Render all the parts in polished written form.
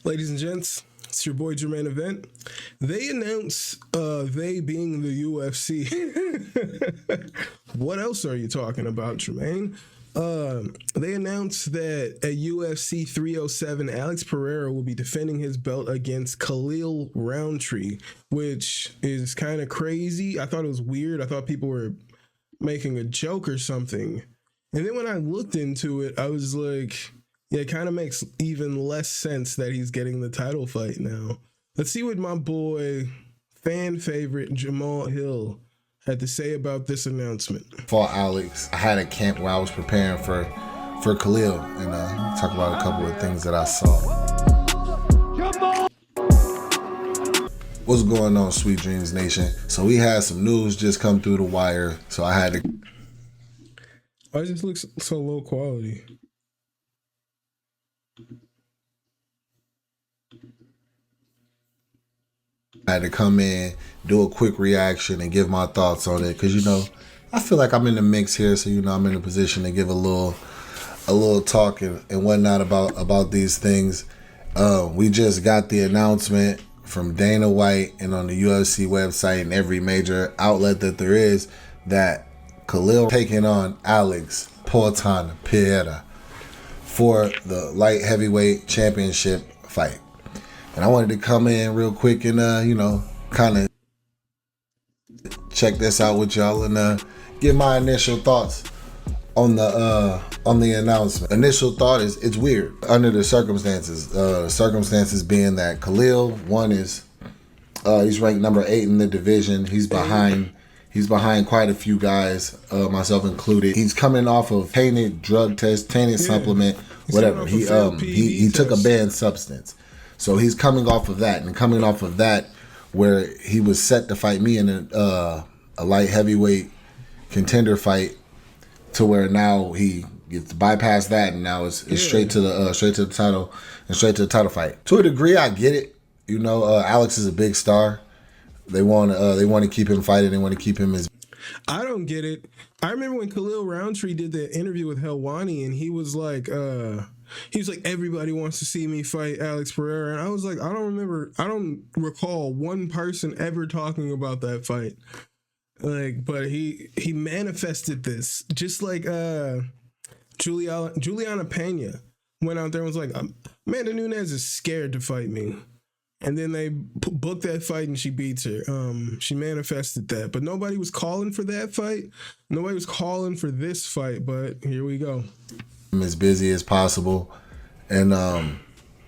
Ladies and gents, it's your boy Jermaine Event. They announced, they being the UFC. What else are you talking about, Jermaine? They announced that at UFC 307, Alex Pereira will be defending his belt against Khalil Rountree, which is kind of crazy. I thought it was weird. I thought people were making a joke or something. And then when I looked into it, I was like, yeah, it kind of makes even less sense that he's getting the title fight now. Let's see what my boy, fan favorite Jamahal Hill, had to say about this announcement. Fought Alex. I had a camp where I was preparing for Khalil, and talk about a couple of things that I saw. What's going on, Sweet Dreams Nation? So we had some news just come through the wire, so I had to. Why does this look so low quality? I had to come in, do a quick reaction, and give my thoughts on it, because I feel like I'm in the mix here, so I'm in a position to give a little talk and whatnot about these things. We just got the announcement from Dana White and on the UFC website and every major outlet that there is that Khalil taking on Alex Pereira for the light heavyweight championship fight. And I wanted to come in real quick and kind of check this out with y'all and give my initial thoughts on the announcement. Initial thought is it's weird under the circumstances. Circumstances being that Khalil, one is he's ranked number 8 in the division. He's behind quite a few guys, myself included. He's coming off of tainted drug test, tainted supplement, whatever. He took a banned substance. So he's coming off of that, and coming off of that, where he was set to fight me in a light heavyweight contender fight, to where now he gets bypassed that, and now it's straight to the title and straight to the title fight. To a degree, I get it. Alex is a big star. They want to keep him fighting. They want to keep him as. I don't get it. I remember when Khalil Rountree did the interview with Helwani, and he was like, everybody wants to see me fight Alex Pereira. And I was like, I don't recall one person ever talking about that fight. But he manifested this, just like Juliana Pena went out there and was like, Amanda Nunes is scared to fight me. And then they booked that fight and she beats her. She manifested that. But nobody was calling for that fight. Nobody was calling for this fight, but here we go. I'm as busy as possible. And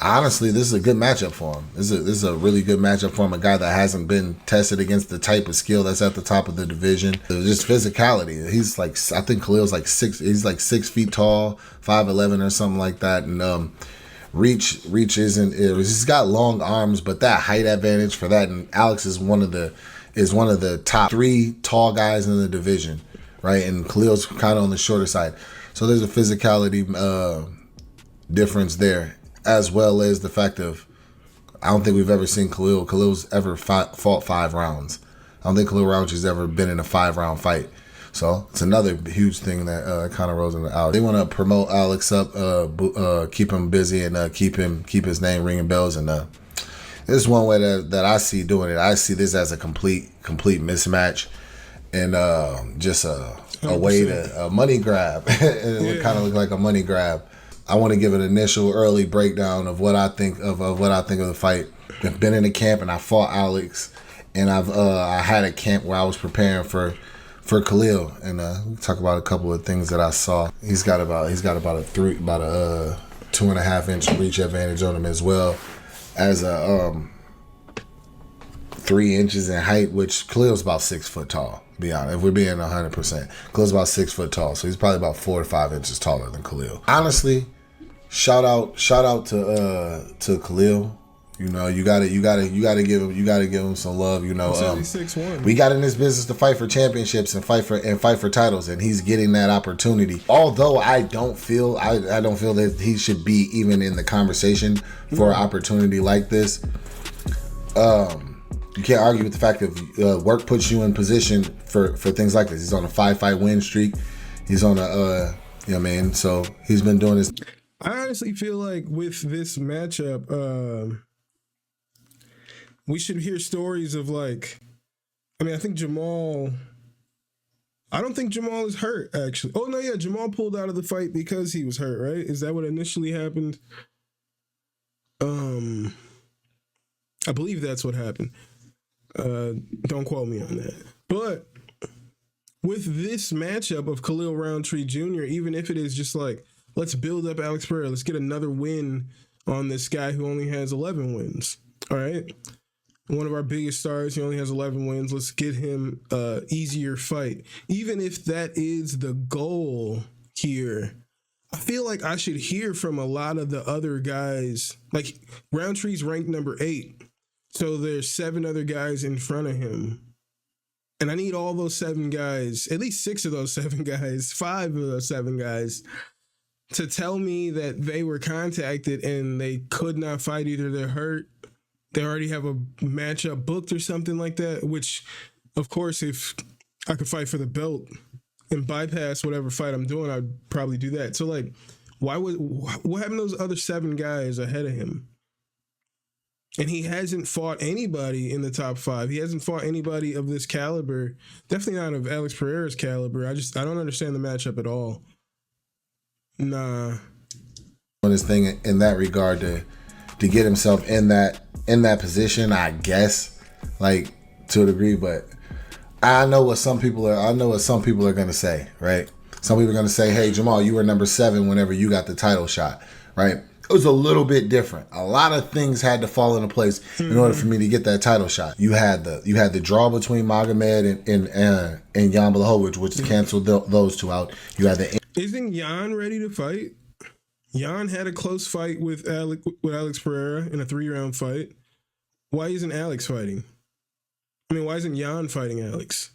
honestly, this is a good matchup for him. This is a really good matchup for him. A guy that hasn't been tested against the type of skill that's at the top of the division. Just physicality. He's like, I think Khalil's like 6 feet tall, 5'11" or something like that. And reach isn't. He's got long arms, but that height advantage for that. And Alex is one of the top 3 tall guys in the division, right? And Khalil's kind of on the shorter side. So there's a physicality difference there, as well as the fact of, I don't think we've ever seen Khalil's ever fought 5 rounds. I don't think Khalil Rountree's ever been in a 5-round fight. So it's another huge thing that kind of rose into Alex. They want to promote Alex up, keep him busy, and keep his name ringing bells. And this is one way that I see doing it. I see this as a complete mismatch, and just a way to a money grab. It would kind of look like a money grab. I want to give an initial early breakdown of what I think of the fight. I've been in a camp and I fought Alex, and I had a camp where I was preparing for Khalil, and we'll talk about a couple of things that I saw. He's got about a 2.5 inch reach advantage on him, as well as a 3 inches in height, which Khalil's about 6 foot tall. Be honest, if we're being 100%, Khalil's about 6 foot tall, so he's probably about 4 to 5 inches taller than Khalil. Honestly, shout out to Khalil. You gotta give him some love. He's 6'1". We got in this business to fight for championships and fight for titles, and he's getting that opportunity. Although I don't feel that he should be even in the conversation for an opportunity like this. You can't argue with the fact that work puts you in position for things like this. He's on a 5-fight win streak. He's on a so he's been doing this. I honestly feel like with this matchup, we should hear stories of like. I mean, I think Jamal. I don't think Jamal is hurt, actually. Oh, no, yeah. Jamal pulled out of the fight because he was hurt, right? Is that what initially happened? I believe that's what happened. Don't quote me on that. But with this matchup of Khalil Rountree Jr., even if it is just like, let's build up Alex Pereira, let's get another win on this guy who only has 11 wins. All right? One of our biggest stars, he only has 11 wins. Let's get him an easier fight. Even if that is the goal here, I feel like I should hear from a lot of the other guys. Like, Roundtree's ranked number 8. So there's 7 other guys in front of him. And I need all those 7 guys, at least 6 of those 7 guys, 5 of those 7 guys, to tell me that they were contacted and they could not fight. Either they're hurt, they already have a matchup booked or something like that, which, of course, if I could fight for the belt and bypass whatever fight I'm doing, I'd probably do that. So, like, what happened to those other 7 guys ahead of him? And he hasn't fought anybody in the top 5. He hasn't fought anybody of this caliber. Definitely not of Alex Pereira's caliber. I don't understand the matchup at all. Nah. On this thing in that regard to get himself in that position, I guess, like, to a degree, but I know what some people are going to say, right? Some people are going to say, hey, Jamal, you were number 7 whenever you got the title shot, right? It was a little bit different. A lot of things had to fall into place in order for me to get that title shot. You had the draw between Magomed and Jan Blachowicz, which canceled those 2 out. You had the Isn't Jan ready to fight? Jan had a close fight with Alex Pereira in a 3-round fight. Why isn't Alex fighting? I mean, why isn't Jan fighting Alex?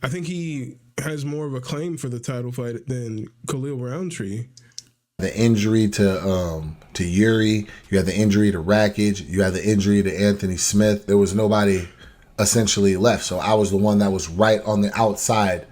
I think he has more of a claim for the title fight than Khalil Rountree. The injury to Yuri, you had the injury to Rakic, you had the injury to Anthony Smith. There was nobody essentially left, so I was the one that was right on the outside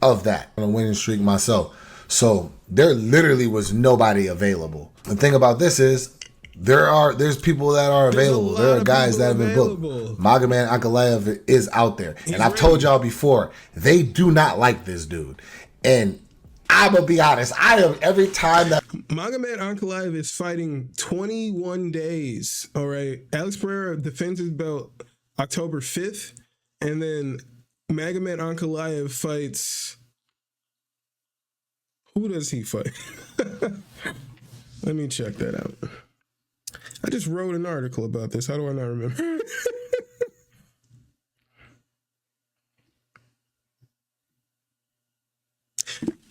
of that on a winning streak myself. So there literally was nobody available. The thing about this is there's people that are available. There are guys that have been booked. Magomed Ankalaev is out there, and I've told y'all before, they do not like this dude, and I'm going to be honest. I am every time that Magomed Ankalaev is fighting 21 days. All right. Alex Pereira defends his belt October 5th. And then Magomed Ankalaev fights. Who does he fight? Let me check that out. I just wrote an article about this. How do I not remember?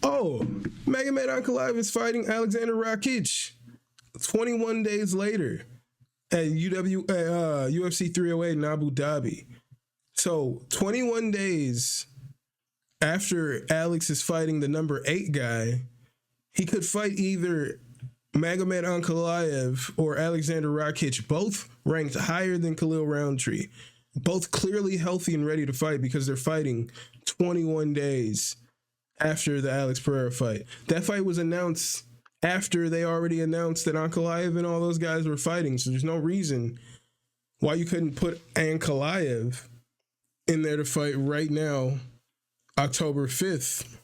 Oh, Magomed Ankalaev is fighting Alexander Rakic 21 days later at UFC 308 in Abu Dhabi. So 21 days after Alex is fighting the number 8 guy, he could fight either Magomed Ankalaev or Alexander Rakic, both ranked higher than Khalil Rountree, both clearly healthy and ready to fight because they're fighting 21 days after the Alex Pereira fight. That fight was announced after they already announced that Ankalaev and all those guys were fighting. So there's no reason why you couldn't put Ankalaev in there to fight right now, October 5th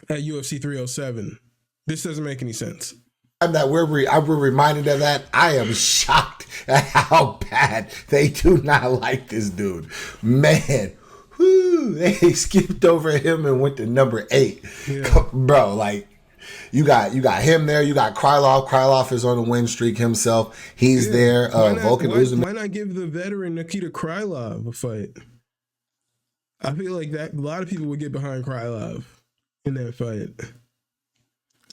at UFC 307. This doesn't make any sense. That we're reminded of that, I am shocked at how bad they do not like this dude. Man, they skipped over him and went to number 8. Yeah. Bro, like, you got him there. You got Krylov. Krylov is on a win streak himself. He's there. Why not give the veteran Nikita Krylov a fight? I feel like that a lot of people would get behind Krylov in that fight.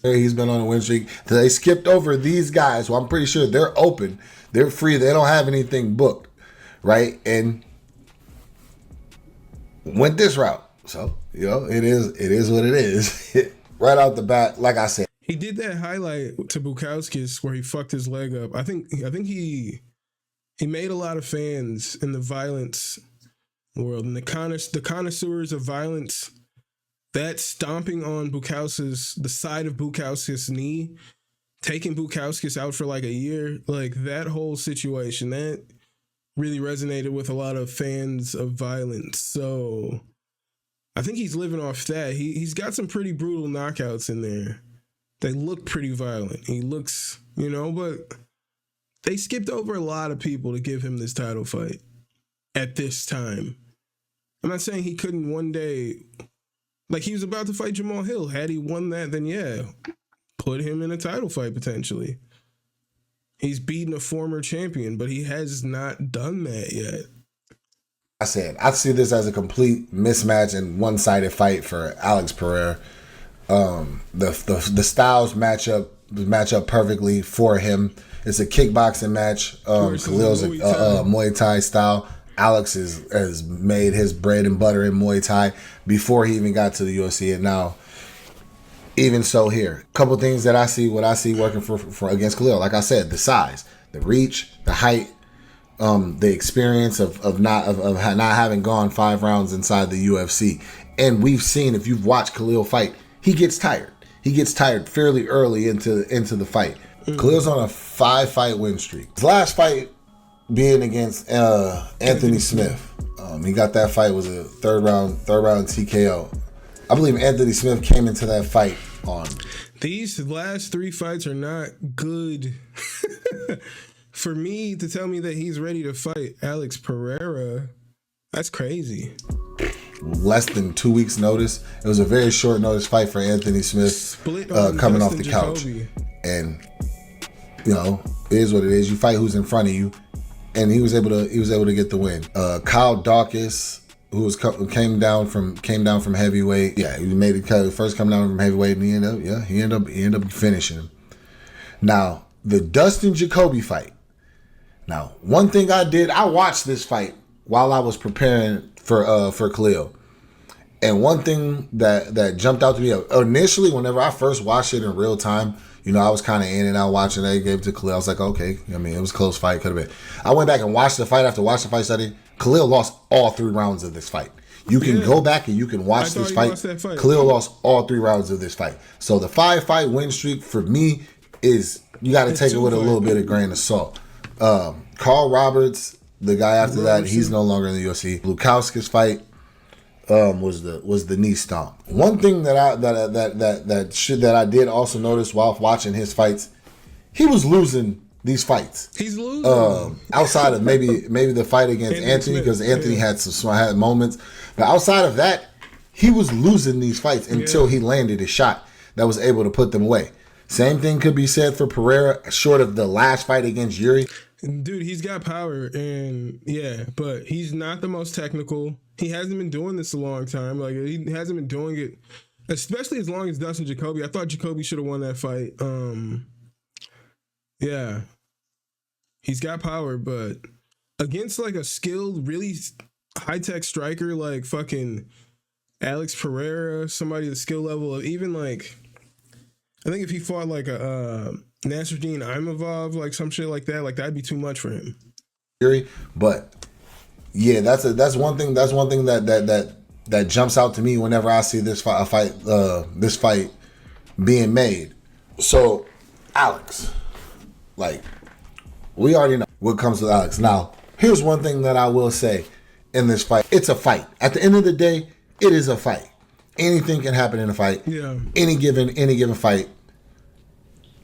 He's been on a win streak. They skipped over these guys, well, I'm pretty sure they're open. They're free. They don't have anything booked, right? And went this route. So, it is what it is. Right out the bat, like I said. He did that highlight to Bukauskas where he fucked his leg up. I think he made a lot of fans in the violence world and the connoisseurs of violence that stomping on the side of Bukauskas' knee, taking Bukauskas out for like a year, like that whole situation, that really resonated with a lot of fans of violence. So I think he's living off that. He's got some pretty brutal knockouts in there. They look pretty violent. He looks, but they skipped over a lot of people to give him this title fight at this time. I'm not saying he couldn't one day, like he was about to fight Jamahal Hill. Had he won that, then yeah, put him in a title fight potentially. He's beaten a former champion, but he has not done that yet. I see this as a complete mismatch and one-sided fight for Alex Pereira. The styles match up perfectly for him. It's a kickboxing match. Khalil's a Muay Thai style. Alex has made his bread and butter in Muay Thai before he even got to the UFC, and now even so here. A couple things that I see working for against Khalil. Like I said, the size, the reach, the height, the experience of not having gone 5 rounds inside the UFC. And we've seen, if you've watched Khalil fight, he gets tired. He gets tired fairly early into the fight. Khalil's on a 5-fight win streak. His last fight being against Anthony Smith. He got that fight, was a third round TKO. I believe Anthony Smith came into that fight on. These last 3 fights are not good. For me to tell me that he's ready to fight Alex Pereira, that's crazy. Less than 2 weeks notice. It was a very short notice fight for Anthony Smith, coming off the couch. And it is what it is. You fight who's in front of you, and he was able to get the win. Kyle Dawkins, who came down from heavyweight. Yeah, he made it first coming down from heavyweight, and he ended up finishing him. Now the Dustin Jacoby fight. Now, one thing I watched this fight while I was preparing for Khalil. And one thing that jumped out to me initially, whenever I first watched it in real time, I was kind of in and out watching it. I gave it to Khalil. I was like, okay, it was a close fight, could have been. I went back and watched the fight after watching the fight study. Khalil lost all 3 rounds of this fight. You can go back and you can watch this fight. Khalil lost all 3 rounds of this fight. So the 5-fight win streak for me is, you got to take it with a little bit of grain of salt. Carl Roberts, the guy after that, he's no longer in the UFC. Bukauskas fight was the knee stomp. One thing that I did also notice while watching his fights, he was losing these fights. He's losing. Outside of maybe the fight against Anthony, because Anthony had moments, but outside of that, he was losing these fights until he landed a shot that was able to put them away. Same thing could be said for Pereira, short of the last fight against Yuri. Dude, he's got power, and but he's not the most technical. He hasn't been doing this a long time. Like, he hasn't been doing it, especially as long as Dustin Jacoby. I thought Jacoby should have won that fight. He's got power, but against like a skilled, really high-tech striker like fucking Alex Pereira, somebody the skill level of even like, I think if he fought like a Nasruddin Imavov, like some shit like that, like that'd be too much for him. But yeah, that's one thing that jumps out to me whenever I see this fight being made. So Alex, like, we already know what comes with Alex. Now, here's one thing that I will say in this fight. It's a fight. At the end of the day, it is a fight. Anything can happen in a fight. Yeah. Any given fight,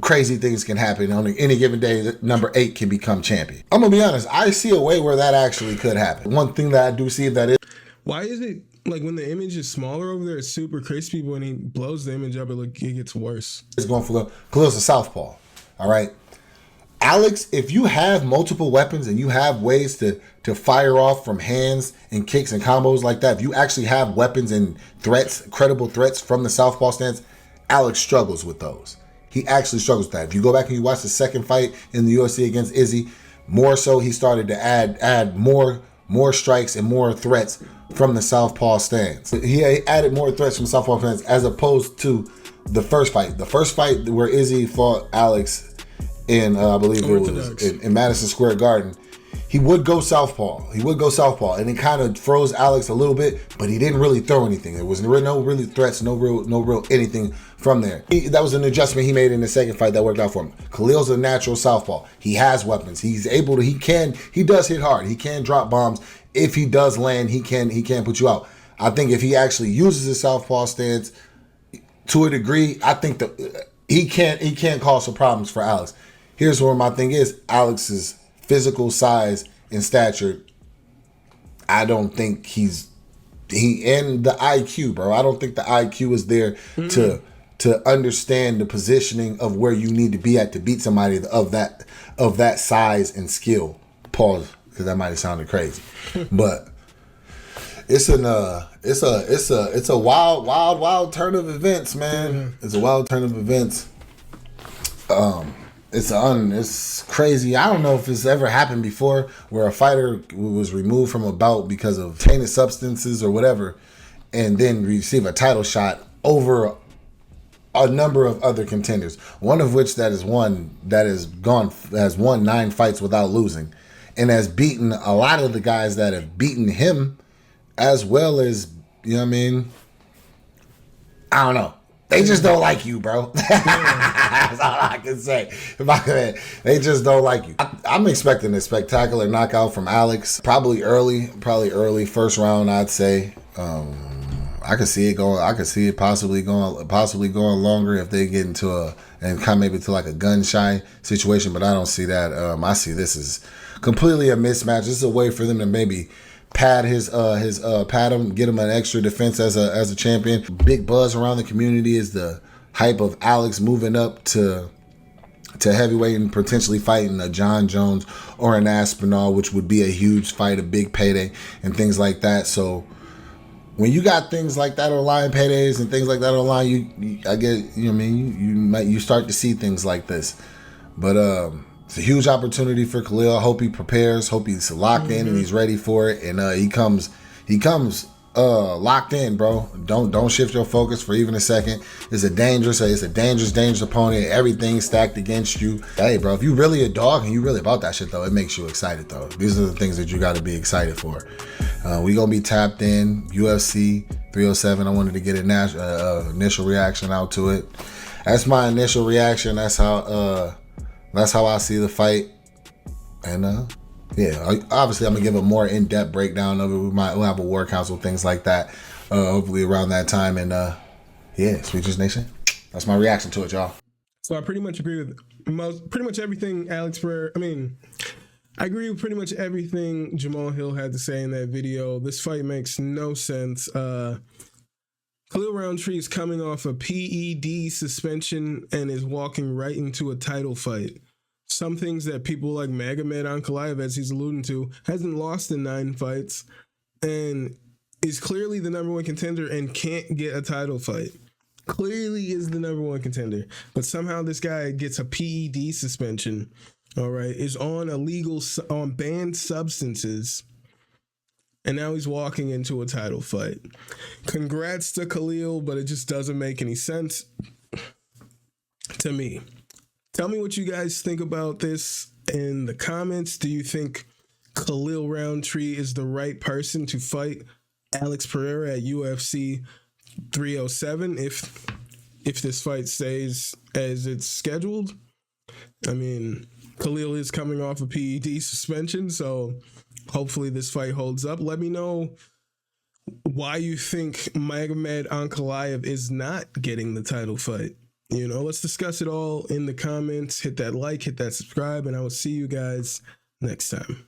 crazy things can happen. On any given day, number 8 can become champion. I'm going to be honest. I see a way where that actually could happen. One thing that I do see that is... Why is it, like, when the image is smaller over there, it's super crispy, but when he blows the image up, it gets worse. It's going for Khalil's a southpaw. All right? Alex, if you have multiple weapons and you have ways to fire off from hands and kicks and combos like that, if you actually have weapons and threats, credible threats from the southpaw stance, Alex struggles with those. He actually struggles with that. If you go back and you watch the second fight in the UFC against Izzy, more so he started to add more strikes and more threats from the southpaw stance. He added more threats from the southpaw stance as opposed to the first fight. The first fight where Izzy fought Alex in, I believe it was in Madison Square Garden, he would go southpaw. And it kind of froze Alex a little bit, but he didn't really throw anything. There was no really threats, no real anything from there. That was an adjustment he made in the second fight that worked out for him. Khalil's a natural southpaw. He has weapons. He's able to. He does hit hard. He can drop bombs. If he does land, he can put you out. I think if he actually uses his southpaw stance to a degree, I think that he can't cause some problems for Alex. Here's where my thing is: Alex's physical size and stature, I don't think and the IQ, bro. I don't think the IQ is there to understand the positioning of where you need to be at to beat somebody of that size and skill. Pause, because that might have sounded crazy, but it's a wild turn of events, man. It's a wild turn of events. It's crazy. I don't know if it's ever happened before where a fighter was removed from a bout because of tainted substances or whatever, and then receive a title shot over a number of other contenders. One of which has won 9 fights without losing, and has beaten a lot of the guys that have beaten him, as well as, you know what I mean? I don't know. They just don't like you, bro. That's all I can say. They just don't like you. I'm expecting a spectacular knockout from Alex. Probably early, first round, I'd say. I could see it going. I could see it possibly going longer if they get into maybe to like a gun shy situation. But I don't see that. I see this as completely a mismatch. This is a way for them to maybe pad him, get him an extra defense as a champion. Big buzz around the community is the hype of Alex moving up to heavyweight and potentially fighting a John Jones or an Aspinall, which would be a huge fight, a big payday, and things like that. So when you got things like that on line, paydays and things like that on line, I get, you know what I mean, you start to see things like this. But it's a huge opportunity for Khalil. I hope he prepares. Hope he's locked in and he's ready for it. And he comes locked in, bro. Don't shift your focus for even a second. It's a dangerous opponent. Everything's stacked against you. Hey, bro, if you really a dog and you really about that shit, though, it makes you excited, though. These are the things that you got to be excited for. We gonna be tapped in. UFC 307. I wanted to get an initial reaction out to it. That's my initial reaction. That's how I see the fight. And obviously I'm gonna give a more in-depth breakdown of it. We'll have a war council, things like that, hopefully around that time. And Sweet Juice Nation, that's my reaction to it, y'all. So I pretty much agree with pretty much everything Alex Pereira. I agree with pretty much everything Jamahal Hill had to say in that video. This fight makes no sense. Khalil Rountree is coming off a PED suspension and is walking right into a title fight. Some things that people like Magomed Ankalaev, as he's alluding to, hasn't lost in 9 fights and is clearly the number 1 contender and can't get a title fight. Clearly is the number 1 contender. But somehow this guy gets a PED suspension, all right, is on on banned substances, and now he's walking into a title fight. Congrats to Khalil, but it just doesn't make any sense to me. Tell me what you guys think about this in the comments. Do you think Khalil Rountree is the right person to fight Alex Pereira at UFC 307 if this fight stays as it's scheduled? Khalil is coming off a PED suspension, so hopefully this fight holds up. Let me know why you think Magomed Ankalaev is not getting the title fight. Let's discuss it all in the comments. Hit that like, hit that subscribe, and I will see you guys next time.